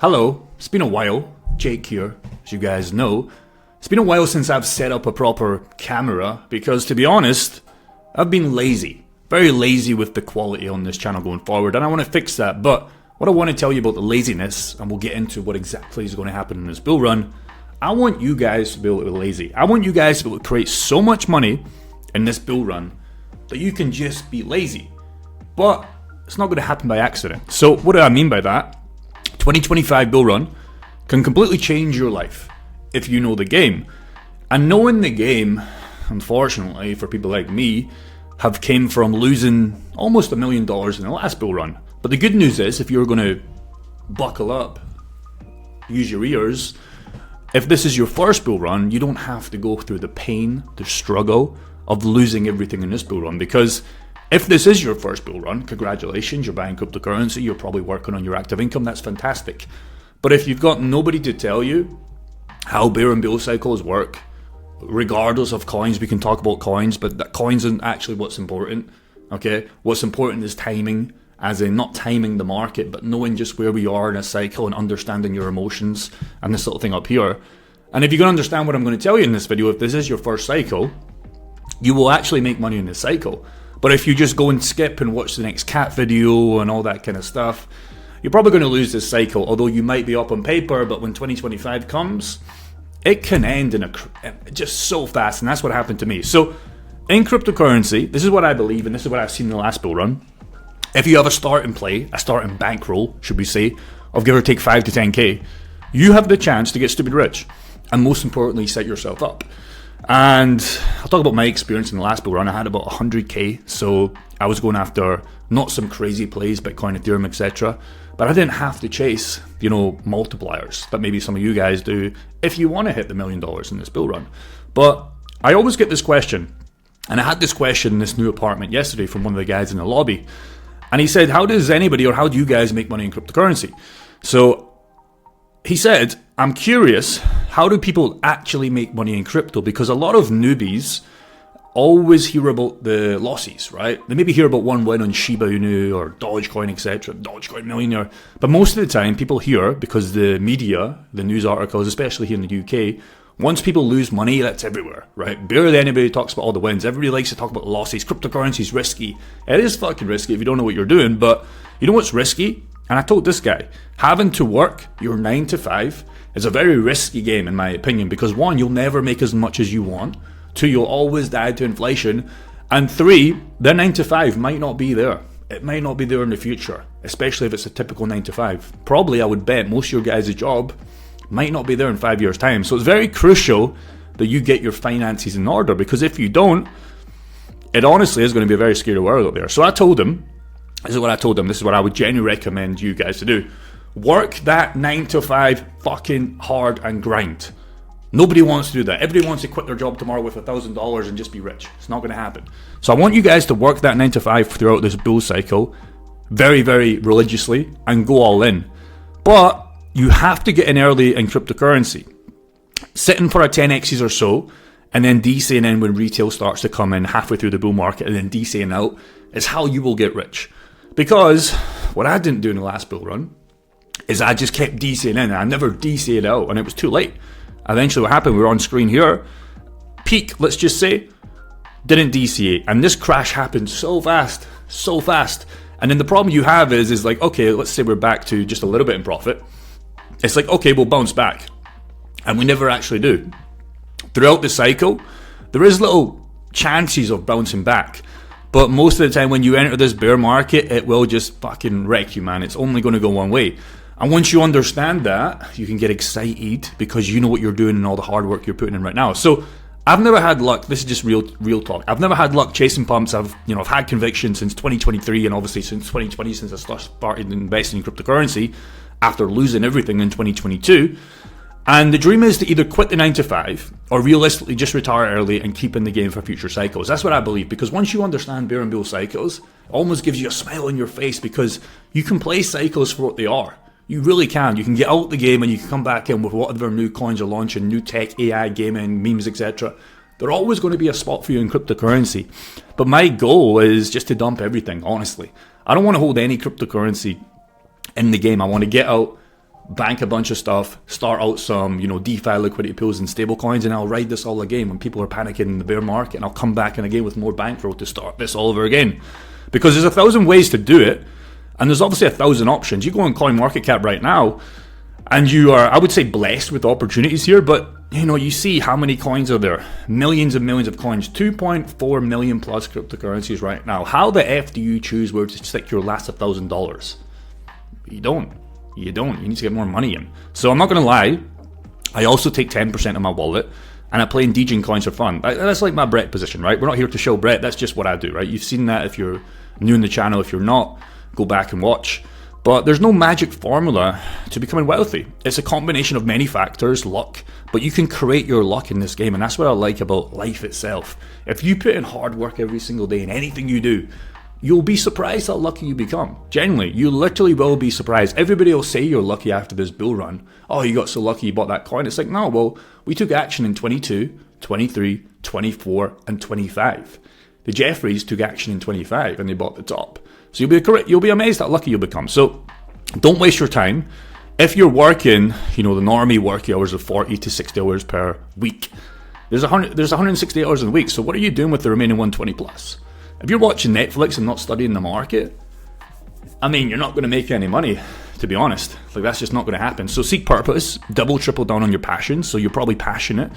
Hello, it's been a while, Jake here, as you guys know. It's been a while since I've set up a proper camera because, to be honest, I've been lazy. Very lazy with the quality on this channel going forward, and I want to fix that. But what I want to tell you about the laziness, and we'll get into what exactly is going to happen in this bull run, I want you guys to be able to be lazy. I want you guys to be able to create so much money in this bull run that you can just be lazy. But it's not going to happen by accident. So what do I mean by that? 2025 bull run can completely change your life if you know the game. And knowing the game, unfortunately for people like me, have came from losing almost $1 million in the last bull run. But the good news is, if you're going to buckle up, use your ears, if this is your first bull run, you don't have to go through the pain, the struggle of losing everything in this bull run. Because if this is your first bull run, congratulations, you're buying cryptocurrency, you're probably working on your active income, that's fantastic. But if you've got nobody to tell you how bear and bull cycles work, regardless of coins, we can talk about coins, but that coins isn't actually what's important, okay? What's important is timing, as in not timing the market, but knowing just where we are in a cycle and understanding your emotions and this little thing up here. And if you can understand what I'm going to tell you in this video, if this is your first cycle, you will actually make money in this cycle. But if you just go and skip and watch the next cat video and all that kind of stuff, you're probably going to lose this cycle, although you might be up on paper, but when 2025 comes, it can end in just so fast, and that's what happened to me. So in cryptocurrency, this is what I believe, and this is what I've seen in the last bull run. If you have a starting play, a starting bankroll, should we say, of give or take 5 to 10k, you have the chance to get stupid rich, and most importantly, set yourself up. And I'll talk about my experience in the last bull run. I had about 100k, so I was going after not some crazy plays, Bitcoin, Ethereum, etc. But I didn't have to chase, multipliers that maybe some of you guys do if you want to hit the $1 million in this bull run. But I always get this question, and I had this question in this new apartment yesterday from one of the guys in the lobby, and he said, how do you guys make money in cryptocurrency? So he said, I'm curious, how do people actually make money in crypto? Because a lot of newbies always hear about the losses, right? They maybe hear about one win on Shiba Inu or Dogecoin, etc., Dogecoin Millionaire. But most of the time, people hear, because the media, the news articles, especially here in the UK, once people lose money, that's everywhere, right? Barely anybody talks about all the wins. Everybody likes to talk about losses. Cryptocurrency is risky. It is fucking risky if you don't know what you're doing. But you know what's risky? And I told this guy, having to work your 9 to 5 is a very risky game, in my opinion, because 1, you'll never make as much as you want. 2, you'll always die to inflation. And 3, the 9 to 5 might not be there. It might not be there in the future, especially if it's a typical 9 to 5. Probably, I would bet most of your guys' job might not be there in 5 years' time. So it's very crucial that you get your finances in order, because if you don't, it honestly is going to be a very scary world out there. So I told him, this is what I would genuinely recommend you guys to do. Work that 9 to 5 fucking hard and grind. Nobody wants to do that. Everybody wants to quit their job tomorrow with $1,000 and just be rich. It's not going to happen. So I want you guys to work that 9 to 5 throughout this bull cycle very, very religiously and go all in. But you have to get in early in cryptocurrency. Sitting for a 10x's or so, and then DCing in when retail starts to come in halfway through the bull market, and then DCing out is how you will get rich. Because what I didn't do in the last bull run is I just kept DCing in, and I never DC'd out, and it was too late. Eventually what happened, we were on screen here, peak, let's just say, didn't DCA, and this crash happened so fast. And then the problem you have is like, okay, let's say we're back to just a little bit in profit. It's like, okay, we'll bounce back. And we never actually do. Throughout the cycle, there is little chances of bouncing back. But most of the time when you enter this bear market, it will just fucking wreck you, man. It's only going to go one way. And once you understand that, you can get excited because you know what you're doing and all the hard work you're putting in right now. So I've never had luck. This is just real talk. I've never had luck chasing pumps. I've had conviction since 2023, and obviously since 2020, since I started investing in cryptocurrency after losing everything in 2022. And the dream is to either quit the 9 to 5 or realistically just retire early and keep in the game for future cycles. That's what I believe, because once you understand bear and bull cycles, it almost gives you a smile on your face, because you can play cycles for what they are. You really can. You can get out the game and you can come back in with whatever new coins are launching, new tech, AI, gaming, memes, etc. There's always going to be a spot for you in cryptocurrency. But my goal is just to dump everything, honestly. I don't want to hold any cryptocurrency in the game. I want to get out, bank a bunch of stuff, start out some, DeFi liquidity pools and stable coins, and I'll ride this all again when people are panicking in the bear market, and I'll come back in again with more bankroll to start this all over again. Because there's 1,000 ways to do it, and there's obviously 1,000 options. You go on CoinMarketCap right now, and you are, I would say, blessed with opportunities here, but you see how many coins are there. Millions and millions of coins. 2.4 million plus cryptocurrencies right now. How the F do you choose where to stick your last $1,000? You don't. You need to get more money in. So I'm not going to lie. I also take 10% of my wallet, and I play in DJing coins for fun. That's like my Brett position, right? We're not here to show Brett. That's just what I do, right? You've seen that if you're new in the channel. If you're not, go back and watch. But there's no magic formula to becoming wealthy. It's a combination of many factors, luck, but you can create your luck in this game, and that's what I like about life itself. If you put in hard work every single day in anything you do, you'll be surprised how lucky you become. Genuinely, you literally will be surprised. Everybody will say you're lucky after this bull run. Oh, you got so lucky you bought that coin. It's like, no, well, we took action in 22, 23, 24, and 25. The Jeffries took action in 25 and they bought the top. So you'll be amazed how lucky you'll become. So don't waste your time. If you're working, the normie working hours of 40 to 60 hours per week, there's 160 hours in a week. So what are you doing with the remaining 120 plus? If you're watching Netflix and not studying the market, you're not going to make any money, to be honest. That's just not going to happen. So seek purpose, triple down on your passion. So you're probably passionate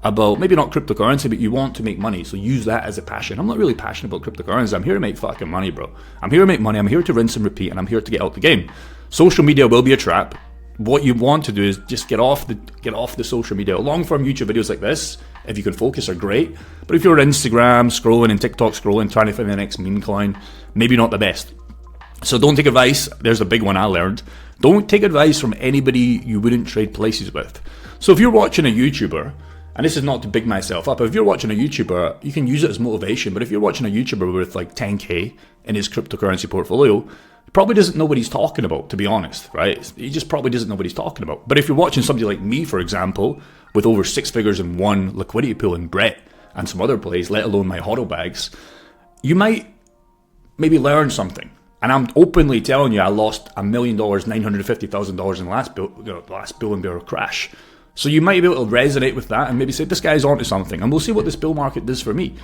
about, maybe not cryptocurrency, but you want to make money. So use that as a passion. I'm not really passionate about cryptocurrency. I'm here to make fucking money, bro. I'm here to make money. I'm here to rinse and repeat, and I'm here to get out the game. Social media will be a trap. What you want to do is just get off the social media. Long form YouTube videos like this, if you can focus, are great. But if you're Instagram scrolling and TikTok scrolling, trying to find the next meme coin, maybe not the best. So don't take advice. There's a big one I learned. Don't take advice from anybody you wouldn't trade places with. So if you're watching a YouTuber, and this is not to big myself up, if you're watching a YouTuber, you can use it as motivation. But if you're watching a YouTuber with like 10K in his cryptocurrency portfolio, he probably doesn't know what he's talking about, to be honest, right? He just probably doesn't know what he's talking about. But if you're watching somebody like me, for example, with over 6 figures in one liquidity pool in Brett and some other plays, let alone my hodl bags, you might maybe learn something. And I'm openly telling you, I lost $1 million, $950,000 in the last bull and bear crash. So you might be able to resonate with that and maybe say, this guy's onto something, and we'll see what this bull market does for me.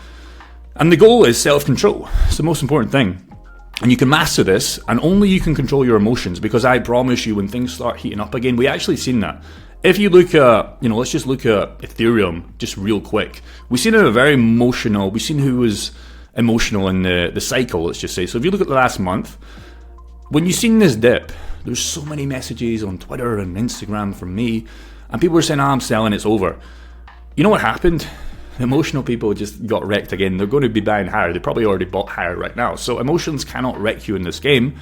And the goal is self-control. It's the most important thing. And you can master this, and only you can control your emotions, because I promise you, when things start heating up again, we actually seen that. If you look at, let's just look at Ethereum just real quick. We've seen we've seen who was emotional in the cycle, let's just say. So if you look at the last month, when you've seen this dip, there's so many messages on Twitter and Instagram from me, and people were saying, I'm selling, it's over. You know what happened? Emotional people just got wrecked again. They're going to be buying higher. They probably already bought higher right now. So emotions cannot wreck you in this game.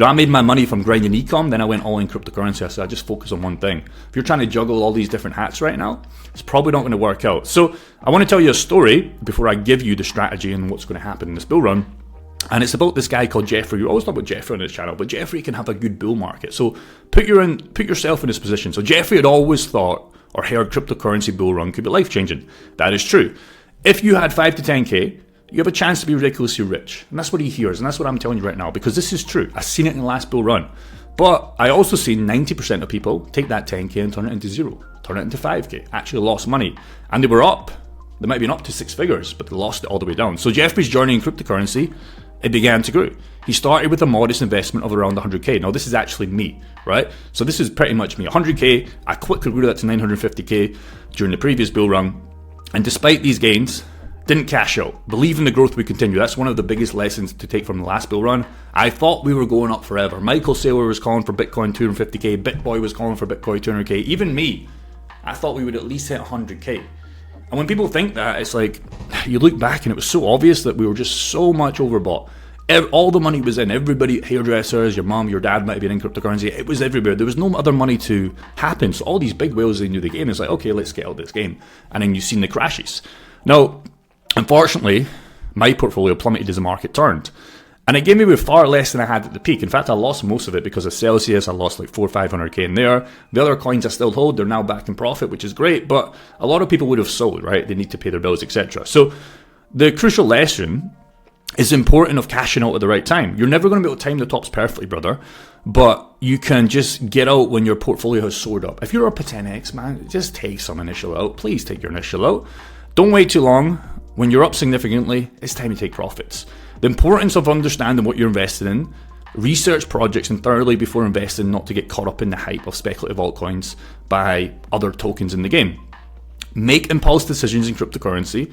I made my money from grinding ecom, then I went all in cryptocurrency. So I just focus on one thing. If you're trying to juggle all these different hats right now, it's probably not going to work out. So I want to tell you a story before I give you the strategy and what's going to happen in this bull run. And it's about this guy called Jeffrey. You always talk about Jeffrey on this channel, but Jeffrey can have a good bull market. So put yourself in this position. So Jeffrey had always thought or heard cryptocurrency bull run could be life-changing. That is true. If you had 5 to 10K, you have a chance to be ridiculously rich. And that's what he hears, and that's what I'm telling you right now, because this is true. I've seen it in the last bull run. But I also seen 90% of people take that 10K and turn it into zero, turn it into 5K, actually lost money. And they were up. They might have been up to 6 figures, but they lost it all the way down. So Jeffrey's journey in cryptocurrency, it began to grow. He started with a modest investment of around 100K. Now this is actually me, right? So this is pretty much me. 100K, I quickly grew that to 950K during the previous bull run. And despite these gains, didn't cash out. Believe in the growth we continue. That's one of the biggest lessons to take from the last bull run. I thought we were going up forever. Michael Saylor was calling for Bitcoin 250K. BitBoy was calling for Bitcoin 200K. Even me, I thought we would at least hit 100K. And when people think that, it's like, you look back and it was so obvious that we were just so much overbought. All the money was in. Everybody, hairdressers, your mom, your dad might have been in cryptocurrency. It was everywhere. There was no other money to happen. So all these big whales, they knew the game. It's like, okay, let's get out of this game. And then you've seen the crashes. Now, unfortunately, my portfolio plummeted as the market turned. And it gave me far less than I had at the peak. In fact, I lost most of it because of Celsius. I lost like 400 or 500K in there. The other coins I still hold, they're now back in profit, which is great. But a lot of people would have sold, right? They need to pay their bills, etc. So the crucial lesson is important of cashing out at the right time. You're never going to be able to time the tops perfectly, brother, but you can just get out when your portfolio has soared up. If you're up a 10x, man, just take some initial out. Please take your initial out. Don't wait too long. When you're up significantly, it's time to take profits. The importance of understanding what you're invested in, research projects and thoroughly before investing, not to get caught up in the hype of speculative altcoins by other tokens in the game. Make impulse decisions in cryptocurrency,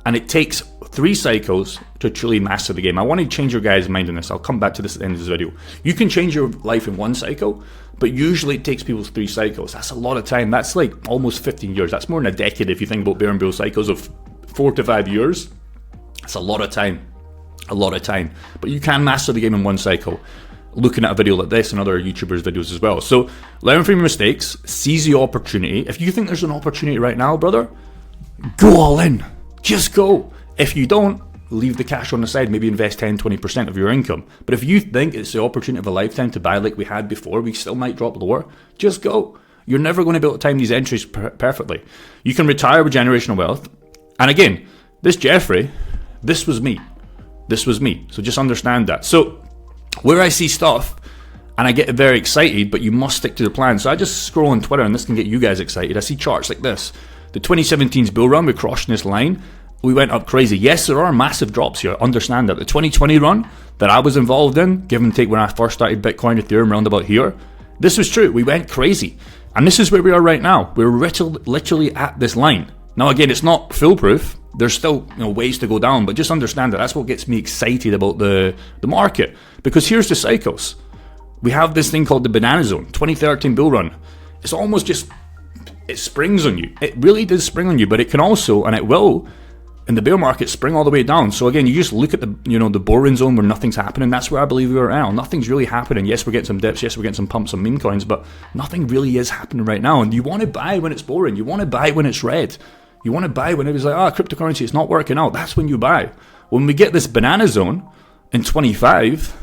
and it takes 3 cycles to truly master the game. I want to change your guys' mind on this. I'll come back to this at the end of this video. You can change your life in 1 cycle, but usually it takes people 3 cycles. That's a lot of time. That's like almost 15 years. That's more than a decade if you think about bear and bull cycles of 4 to 5 years. That's a lot of time. A lot of time. But you can master the game in 1 cycle. Looking at a video like this and other YouTubers' videos as well. So learn from your mistakes. Seize the opportunity. If you think there's an opportunity right now, brother, go all in. Just go. If you don't, leave the cash on the side. Maybe invest 10-20% of your income. But if you think it's the opportunity of a lifetime to buy like we had before, we still might drop lower, just go. You're never going to be able to time these entries perfectly. You can retire with generational wealth. And again, this Jeffrey, this was me. This was me. So just understand that. So where I see stuff and I get very excited, but you must stick to the plan. So I just scroll on Twitter, and this can get you guys excited. I see charts like this. The 2017's bull run, we're crossing this line. We went up crazy. Yes, there are massive drops here. Understand that. The 2020 run that I was involved in, give and take when I first started Bitcoin, Ethereum, around about here, this was true. We went crazy. And this is where we are right now. We're literally at this line. Now, again, it's not foolproof. There's still ways to go down, but just understand that that's what gets me excited about the market. Because here's the cycles. We have this thing called the banana zone, 2013 bull run. It's almost just, it springs on you. It really does spring on you, but it can also, and it will, in the bear market, spring all the way down. So again, you just look at the the boring zone where nothing's happening. That's where I believe we are now. Nothing's really happening. Yes, we're getting some dips. Yes, we're getting some pumps on meme coins, but nothing really is happening right now. And you want to buy when it's boring. You want to buy when it's red. You want to buy when it was like, cryptocurrency, it's not working out. That's when you buy. When we get this banana zone in 25,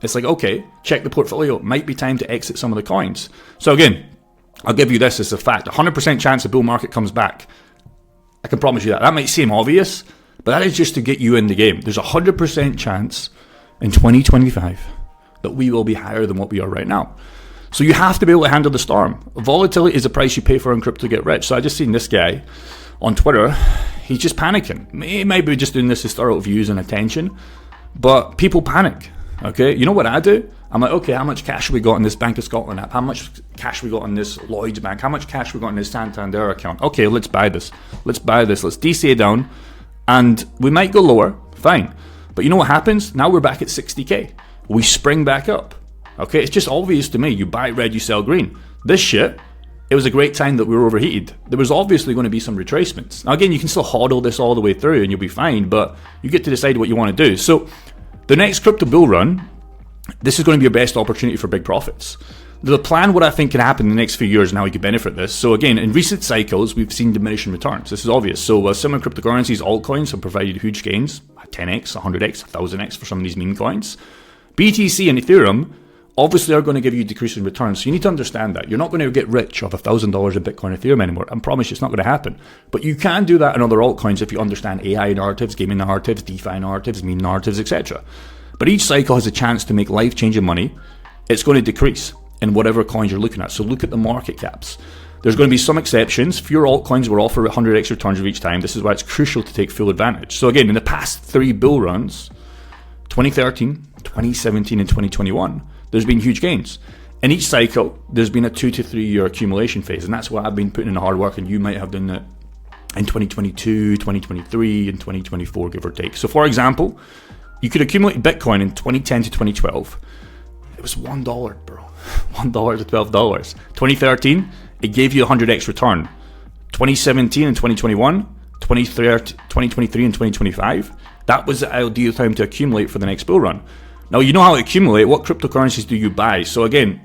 it's like, okay, check the portfolio. It might be time to exit some of the coins. So again, I'll give you this as a fact. 100% chance the bull market comes back. I can promise you that. That might seem obvious, but that is just to get you in the game. There's a 100% chance in 2025 that we will be higher than what we are right now. So you have to be able to handle the storm. Volatility is the price you pay for in crypto to get rich. So I just seen this guy on Twitter. He's just panicking. He might be just doing this to start out views and attention, but people panic. Okay, you know what I do? I'm like, okay, how much cash have we got in this Bank of Scotland app? How much cash we got in this Lloyds Bank? How much cash we got in this Santander account? Okay, let's buy this. Let's buy this. Let's DCA down, and we might go lower. Fine, but you know what happens? Now we're back at 60k. We spring back up. Okay, it's just obvious to me. You buy red, you sell green. This shit, it was a great time that we were overheated. There was obviously going to be some retracements. Now again, you can still hodl this all the way through and you'll be fine, but you get to decide what you want to do. So the next crypto bull run, this is going to be your best opportunity for big profits. The plan, what I think can happen in the next few years and how you can benefit this. So again, in recent cycles, we've seen diminishing returns. This is obvious. So similar cryptocurrencies, altcoins have provided huge gains, 10x, 100x, 1000x for some of these meme coins. BTC and Ethereum obviously are going to give you decreasing returns. So you need to understand that. You're not going to get rich off $1,000 in Bitcoin Ethereum anymore. I promise you it's not going to happen. But you can do that in other altcoins if you understand AI narratives, gaming narratives, DeFi narratives, meme narratives, etc. But each cycle has a chance to make life-changing money. It's going to decrease in whatever coins you're looking at. So look at the market caps. There's going to be some exceptions. Fewer altcoins will offer 100x returns each time. This is why it's crucial to take full advantage. So again, in the past 3 bull runs, 2013, 2017, and 2021, there's been huge gains. In each cycle, there's been a 2 to 3 year accumulation phase, and that's why I've been putting in the hard work, and you might have done that in 2022, 2023, and 2024, give or take. So for example, you could accumulate Bitcoin in 2010 to 2012. It was $1, bro. $1 to $12. 2013, it gave you a 100x return. 2017 and 2021, 2023 and 2025, that was the ideal time to accumulate for the next bull run. Now, you know how to accumulate. What cryptocurrencies do you buy? So again,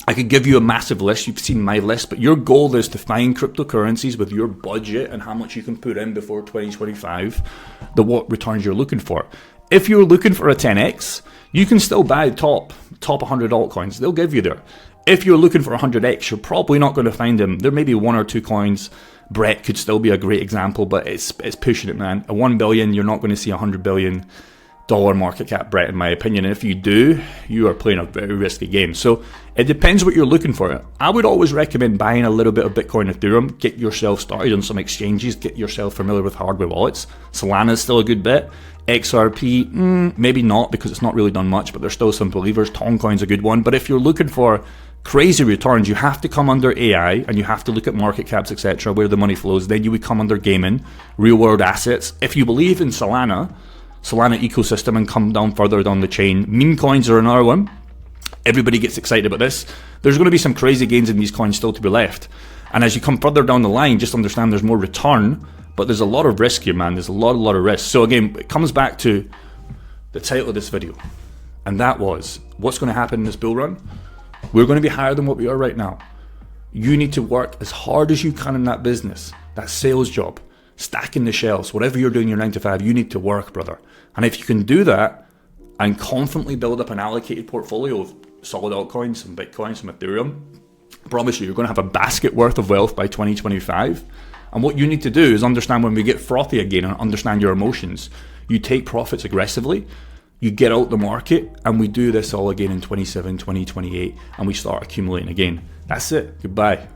I could give you a massive list. You've seen my list, but your goal is to find cryptocurrencies with your budget and how much you can put in before 2025, what returns you're looking for. If you're looking for a 10x, you can still buy top 100 altcoins. They'll give you there. If you're looking for 100x, you're probably not going to find them. There may be 1 or 2 coins. Brett could still be a great example, but it's pushing it, man. At 1 billion, you're not going to see 100 billion. market cap bet, in my opinion. And if you do, you are playing a very risky game. So it depends what you're looking for. I would always recommend buying a little bit of Bitcoin, Ethereum, get yourself started on some exchanges, get yourself familiar with hardware wallets. Solana is still a good bet. XRP, maybe not, because it's not really done much, but there's still some believers. Toncoin's a good one. But if you're looking for crazy returns, you have to come under AI, and you have to look at market caps, etc., where the money flows. Then you would come under gaming, real world assets. If you believe in Solana ecosystem, and come down further down the chain, meme coins are another one. Everybody gets excited about this. There's going to be some crazy gains in these coins still to be left. And as you come further down the line, just understand there's more return, but there's a lot of risk here, man. There's a lot of risk. So again, it comes back to the title of this video. And that was, what's going to happen in this bull run? We're going to be higher than what we are right now. You need to work as hard as you can in that business, that sales job, stacking the shelves, whatever you're doing your 9 to 5, you need to work, brother. And if you can do that and confidently build up an allocated portfolio of solid altcoins, some Bitcoin, some Ethereum, I promise you, you're going to have a basket worth of wealth by 2025. And what you need to do is understand when we get frothy again and understand your emotions. You take profits aggressively, you get out the market, and we do this all again in 27, 2028, and we start accumulating again. That's it. Goodbye.